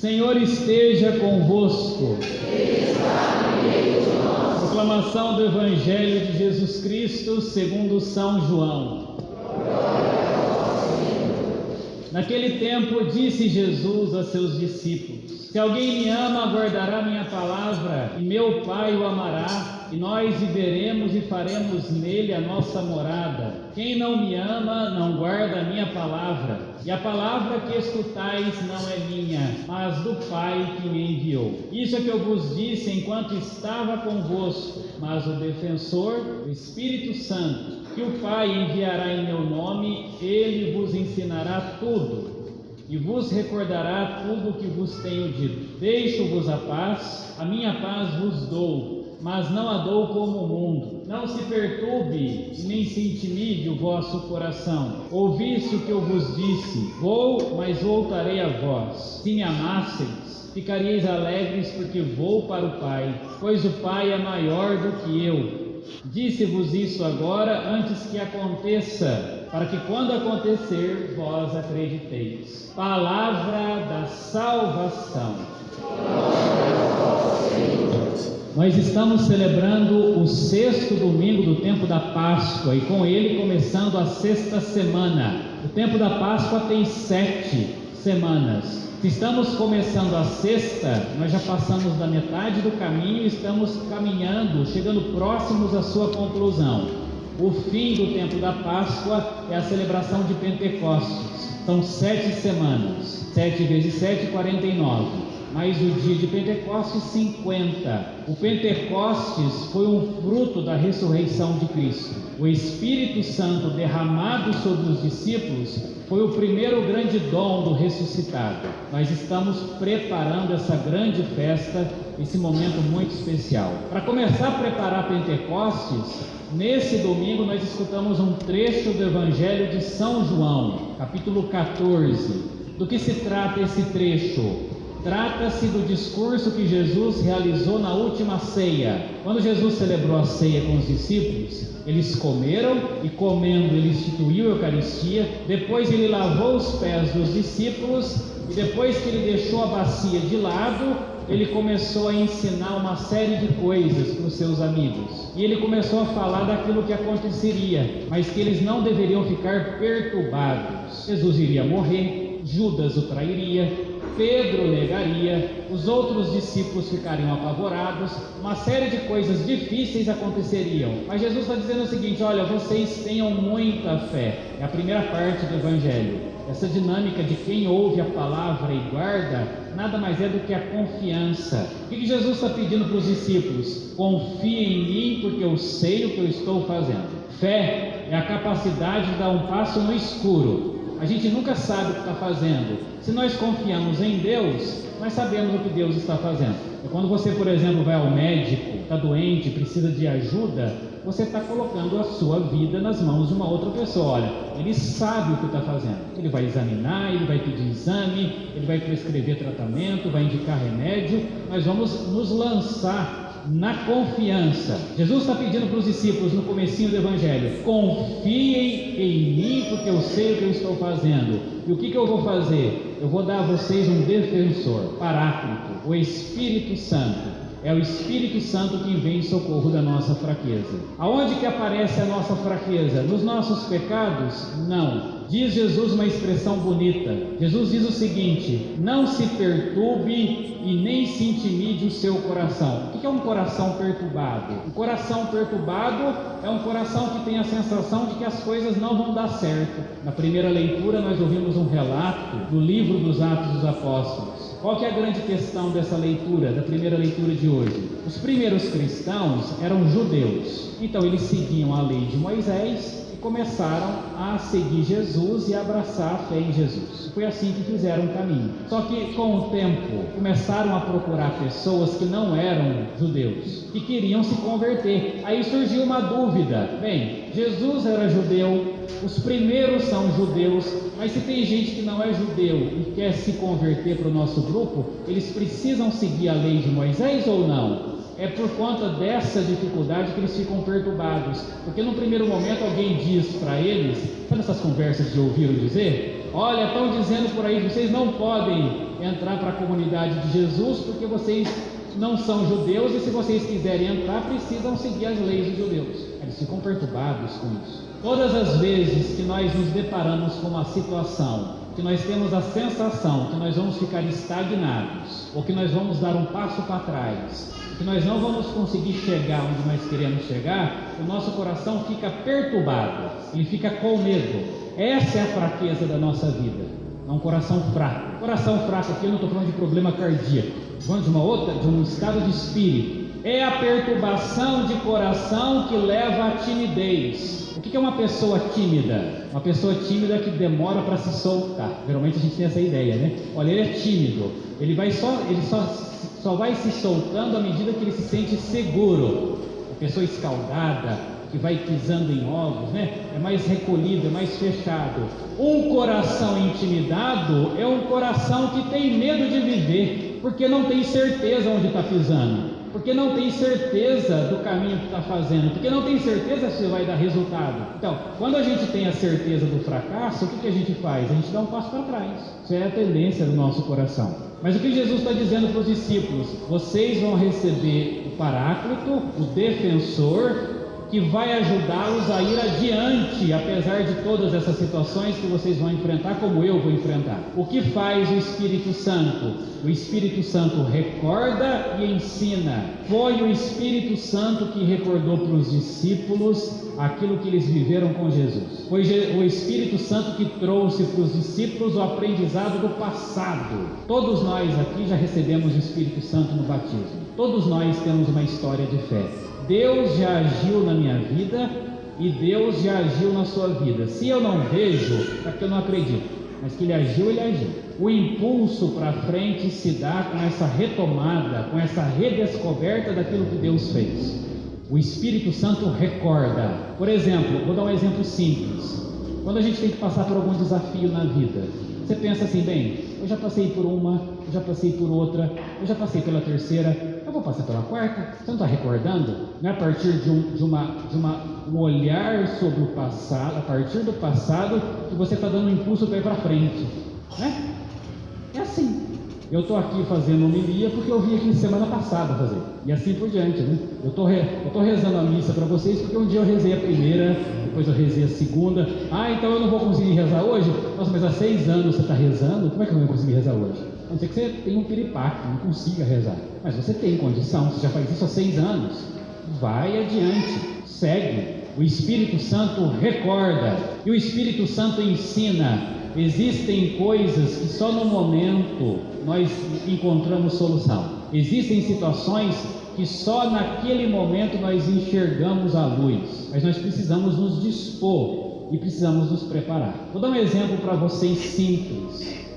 Senhor esteja convosco. Proclamação do Evangelho de Jesus Cristo segundo São João. Naquele tempo disse Jesus a seus discípulos: Se alguém me ama, guardará minha palavra, e meu Pai o amará, e nós viveremos e faremos nele a nossa morada. Quem não me ama, não guarda a minha palavra, e a palavra que escutais não é minha, mas do Pai que me enviou. Isso é que eu vos disse enquanto estava convosco, mas o defensor, o Espírito Santo, que o Pai enviará em meu nome, ele vos ensinará tudo e vos recordará tudo o que vos tenho dito. Deixo-vos a minha paz vos dou, mas não a dou como o mundo. Não se perturbe e nem se intimide o vosso coração. Ouviste o que eu vos disse: vou, mas voltarei a vós. Se me amasseis, ficaríeis alegres, porque vou para o Pai, pois o Pai é maior do que eu. Disse-vos isso agora, antes que aconteça, para que quando acontecer, vós acrediteis. Palavra da salvação. Nós estamos celebrando o 6º domingo do tempo da Páscoa, e com ele começando a 6ª semana. O tempo da Páscoa tem 7 semanas. Se estamos começando a 6ª, nós já passamos da metade do caminho e estamos caminhando, chegando próximos à sua conclusão. O fim do tempo da Páscoa é a celebração de Pentecostes. São 7 semanas. 7 vezes 7, 49. Mais o dia de Pentecostes, 50. O Pentecostes foi um fruto da ressurreição de Cristo. O Espírito Santo derramado sobre os discípulos foi o primeiro grande dom do ressuscitado. Nós estamos preparando essa grande festa, esse momento muito especial. Para começar a preparar Pentecostes, nesse domingo nós escutamos um trecho do Evangelho de São João, capítulo 14. Do que se trata esse trecho? Trata-se do discurso que Jesus realizou na última ceia. Quando Jesus celebrou a ceia com os discípulos, eles comeram e, comendo, ele instituiu a Eucaristia. Depois ele lavou os pés dos discípulos e, depois que ele deixou a bacia de lado, ele começou a ensinar uma série de coisas para os seus amigos. E ele começou a falar daquilo que aconteceria, mas que eles não deveriam ficar perturbados. Jesus iria morrer, Judas o trairia, Pedro negaria, os outros discípulos ficariam apavorados, uma série de coisas difíceis aconteceriam. Mas Jesus está dizendo o seguinte: olha, vocês tenham muita fé. É a primeira parte do Evangelho. Essa dinâmica de quem ouve a palavra e guarda, nada mais é do que a confiança. O que Jesus está pedindo para os discípulos? Confiem em mim, porque eu sei o que eu estou fazendo. Fé é a capacidade de dar um passo no escuro. A gente nunca sabe o que está fazendo. Se nós confiamos em Deus, nós sabemos o que Deus está fazendo. É quando você, por exemplo, vai ao médico, está doente, precisa de ajuda, você está colocando a sua vida nas mãos de uma outra pessoa. Olha, ele sabe o que está fazendo. Ele vai examinar, ele vai pedir exame, ele vai prescrever tratamento, vai indicar remédio. Nós vamos nos lançar na confiança. Jesus está pedindo para os discípulos no comecinho do Evangelho: confiem em mim, porque eu sei o que eu estou fazendo. E o que eu vou fazer? Eu vou dar a vocês um defensor, Paráclito, o Espírito Santo. É o Espírito Santo que vem em socorro da nossa fraqueza. Aonde que aparece a nossa fraqueza? Nos nossos pecados? Não. Diz Jesus uma expressão bonita. Jesus diz o seguinte: não se perturbe e nem se intimide o seu coração. O que é um coração perturbado? Um coração perturbado é um coração que tem a sensação de que as coisas não vão dar certo. Na primeira leitura nós ouvimos um relato do livro dos Atos dos Apóstolos. Qual que é a grande questão dessa leitura, da primeira leitura de hoje? Os primeiros cristãos eram judeus, então eles seguiam a lei de Moisés e começaram a seguir Jesus e abraçar a fé em Jesus. Foi assim que fizeram o caminho. Só que com o tempo começaram a procurar pessoas que não eram judeus, que queriam se converter. Aí surgiu uma dúvida: bem, Jesus era judeu, os primeiros são judeus, mas se tem gente que não é judeu e quer se converter para o nosso grupo, eles precisam seguir a lei de Moisés ou não? É por conta dessa dificuldade que eles ficam perturbados, porque no primeiro momento alguém diz para eles, sabe essas conversas de ouviram dizer? Olha, estão dizendo por aí que vocês não podem entrar para a comunidade de Jesus, porque vocês não são judeus, e se vocês quiserem entrar, precisam seguir as leis dos judeus. Eles ficam perturbados com isso. Todas as vezes que nós nos deparamos com uma situação, que nós temos a sensação que nós vamos ficar estagnados, ou que nós vamos dar um passo para trás, que nós não vamos conseguir chegar onde nós queremos chegar, o nosso coração fica perturbado, ele fica com medo. Essa é a fraqueza da nossa vida. É um coração fraco. Coração fraco aqui eu não estou falando de problema cardíaco, estou falando de um estado de espírito. É a perturbação de coração que leva à timidez. O que é uma pessoa tímida? Uma pessoa tímida que demora para se soltar. Geralmente a gente tem essa ideia, né? Olha, ele é tímido, ele só vai se soltando à medida que ele se sente seguro. A pessoa escaldada, que vai pisando em ovos, né? É mais recolhido, é mais fechado. Um coração intimidado é um coração que tem medo de viver, porque não tem certeza onde está pisando, porque não tem certeza do caminho que está fazendo, porque não tem certeza se vai dar resultado. Então, quando a gente tem a certeza do fracasso, o que a gente faz? A gente dá um passo para trás. Isso é a tendência do nosso coração. Mas o que Jesus está dizendo para os discípulos? Vocês vão receber o Paráclito, o defensor, que vai ajudá-los a ir adiante, apesar de todas essas situações que vocês vão enfrentar, como eu vou enfrentar. O que faz o Espírito Santo? O Espírito Santo recorda e ensina. Foi o Espírito Santo que recordou para os discípulos aquilo que eles viveram com Jesus. Foi o Espírito Santo que trouxe para os discípulos o aprendizado do passado. Todos nós aqui já recebemos o Espírito Santo no batismo. Todos nós temos uma história de fé. Deus já agiu na minha vida e Deus já agiu na sua vida. Se eu não vejo, é porque eu não acredito, mas que Ele agiu, Ele agiu. O impulso para frente se dá com essa retomada, com essa redescoberta daquilo que Deus fez. O Espírito Santo recorda. Por exemplo, vou dar um exemplo simples. Quando a gente tem que passar por algum desafio na vida, você pensa assim, bem, eu já passei por uma, eu já passei por outra, eu já passei pela terceira, eu vou passar pela quarta. Você não está recordando? Não é a partir de um olhar sobre o passado, a partir do passado, que você está dando um impulso para ir para frente, né? É assim. Eu estou aqui fazendo homilia porque eu vim aqui semana passada fazer, e assim por diante, né? Eu estou rezando a missa para vocês porque um dia eu rezei a primeira, depois eu rezei a segunda. Então eu não vou conseguir rezar hoje? Nossa, mas há 6 anos você está rezando, como é que eu não vou conseguir rezar hoje? A não ser que você tenha um piripaque, não consiga rezar, mas você tem condição, você já faz isso há 6 anos, vai adiante, segue. O Espírito Santo recorda e o Espírito Santo ensina. Existem coisas que só no momento nós encontramos solução. Existem situações que só naquele momento nós enxergamos a luz, mas nós precisamos nos dispor e precisamos nos preparar. Vou dar um exemplo para vocês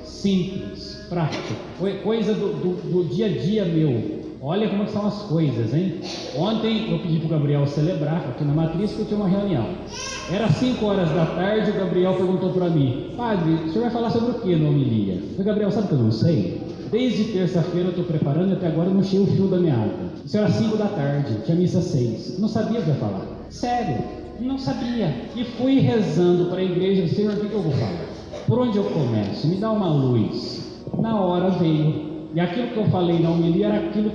simples, prático, coisa do dia a dia meu. Olha como são as coisas, hein? Ontem eu pedi para o Gabriel celebrar aqui na matriz, porque eu tinha uma reunião. Era 5 horas da tarde, o Gabriel perguntou para mim: Padre, o senhor vai falar sobre o que na homilia? Eu falei: Gabriel, sabe que eu não sei? Desde terça-feira eu estou preparando e até agora eu não achei o fio da meada. Isso era 5 da tarde, tinha missa 6. Eu não sabia o que ia falar. Sério, não sabia. E fui rezando para a igreja: Senhor, o que eu vou falar? Por onde eu começo? Me dá uma luz. Na hora veio. E aquilo que eu falei na homilia era aquilo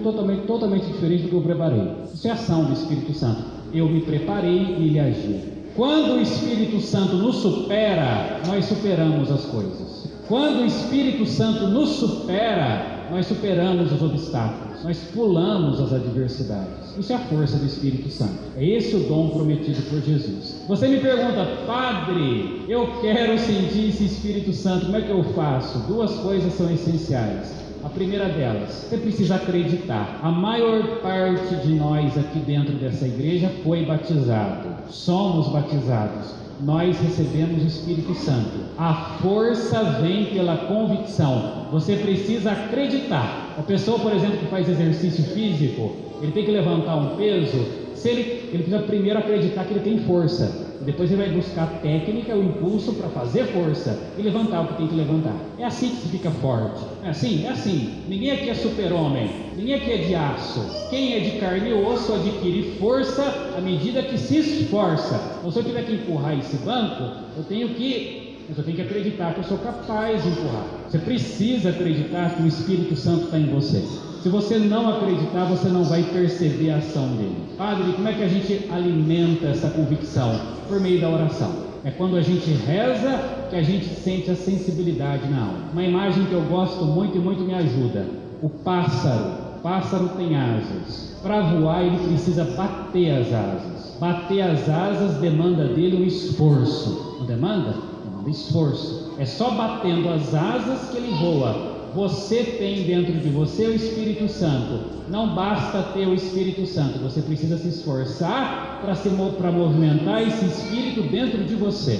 totalmente diferente do que eu preparei. Isso é ação do Espírito Santo. Eu me preparei e Ele agiu. Quando o Espírito Santo nos supera, nós superamos as coisas. Quando o Espírito Santo nos supera, nós superamos os obstáculos, nós pulamos as adversidades. Isso é a força do Espírito Santo. É esse o dom prometido por Jesus. Você me pergunta: Padre, eu quero sentir esse Espírito Santo, como é que eu faço? 2 coisas são essenciais. A primeira delas, você precisa acreditar. A maior parte de nós aqui dentro dessa igreja foi batizado. Somos batizados. Nós recebemos o Espírito Santo. A força vem pela convicção. Você precisa acreditar. A pessoa, por exemplo, que faz exercício físico, ele tem que levantar um peso. Ele precisa primeiro acreditar que ele tem força. Depois ele vai buscar a técnica, o impulso para fazer força e levantar o que tem que levantar. É assim que se fica forte. É assim? É assim. Ninguém aqui é super-homem. Ninguém aqui é de aço. Quem é de carne e osso adquire força à medida que se esforça. Então, se eu tiver que empurrar esse banco, eu tenho que mas eu tenho que acreditar que eu sou capaz de empurrar. Você precisa acreditar que o Espírito Santo está em você. Se você não acreditar, você não vai perceber a ação dele. Padre, como é que a gente alimenta essa convicção? Por meio da oração. É quando a gente reza que a gente sente a sensibilidade na alma. Uma imagem que eu gosto muito e muito me ajuda: o pássaro. O pássaro tem asas. Para voar ele precisa bater as asas. Bater as asas demanda dele um esforço. Não demanda? Demanda esforço. É só batendo as asas que ele voa. Você tem dentro de você o Espírito Santo. Não basta ter o Espírito Santo, você precisa se esforçar para movimentar esse Espírito dentro de você.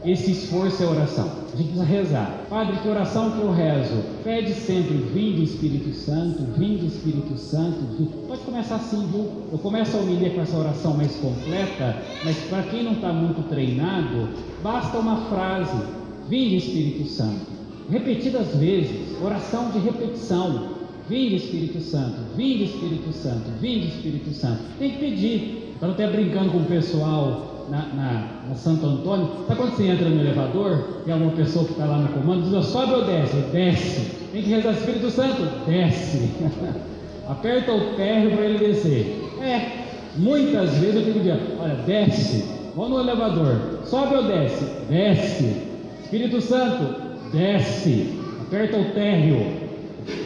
Esse esforço é oração. A gente precisa rezar. Padre, que oração que eu rezo? Pede sempre: vinde Espírito Santo, vinde Espírito Santo. Pode começar assim, viu? Eu começo a homilia com essa oração mais completa, mas para quem não está muito treinado, basta uma frase: vinde Espírito Santo. Repetidas vezes, oração de repetição: vinde Espírito Santo, vinde Espírito Santo, vinde Espírito Santo. Tem que pedir. Estava até brincando com o pessoal na Santo Antônio. Sabe quando você entra no elevador, tem alguma pessoa que está lá no comando, diz: sobe ou desce? Desce. Tem que rezar: Espírito Santo, desce. Aperta o térreo para ele descer. Muitas vezes eu tenho que dizer: olha, desce. Vamos no elevador. Sobe ou desce? Desce. Espírito Santo, desce. Aperta o térreo.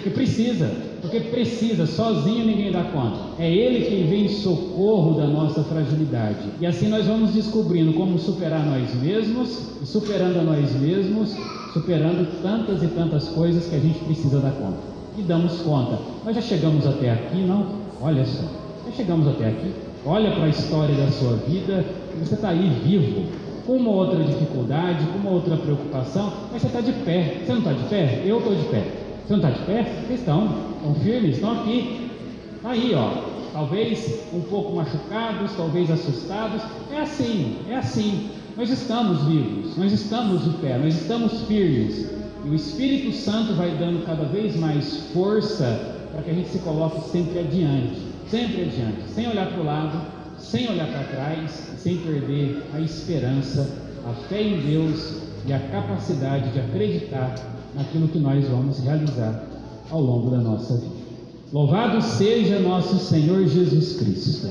Porque precisa, sozinho ninguém dá conta. É Ele quem vem em socorro da nossa fragilidade. E assim nós vamos descobrindo como superar nós mesmos, e superando a nós mesmos, superando tantas e tantas coisas que a gente precisa dar conta. E damos conta. Nós já chegamos até aqui, não? Olha só, já chegamos até aqui. Olha para a história da sua vida, você está aí vivo, com uma outra dificuldade, com uma outra preocupação, mas você está de pé. Você não está de pé? Eu estou de pé. Você não está de pé? Vocês estão firmes, estão aqui. Está aí, ó. Talvez um pouco machucados, talvez assustados. É assim. Nós estamos vivos, nós estamos de pé, nós estamos firmes. E o Espírito Santo vai dando cada vez mais força para que a gente se coloque sempre adiante, sem olhar para o lado, sem olhar para trás, sem perder a esperança, a fé em Deus e a capacidade de acreditar naquilo que nós vamos realizar ao longo da nossa vida. Louvado seja nosso Senhor Jesus Cristo.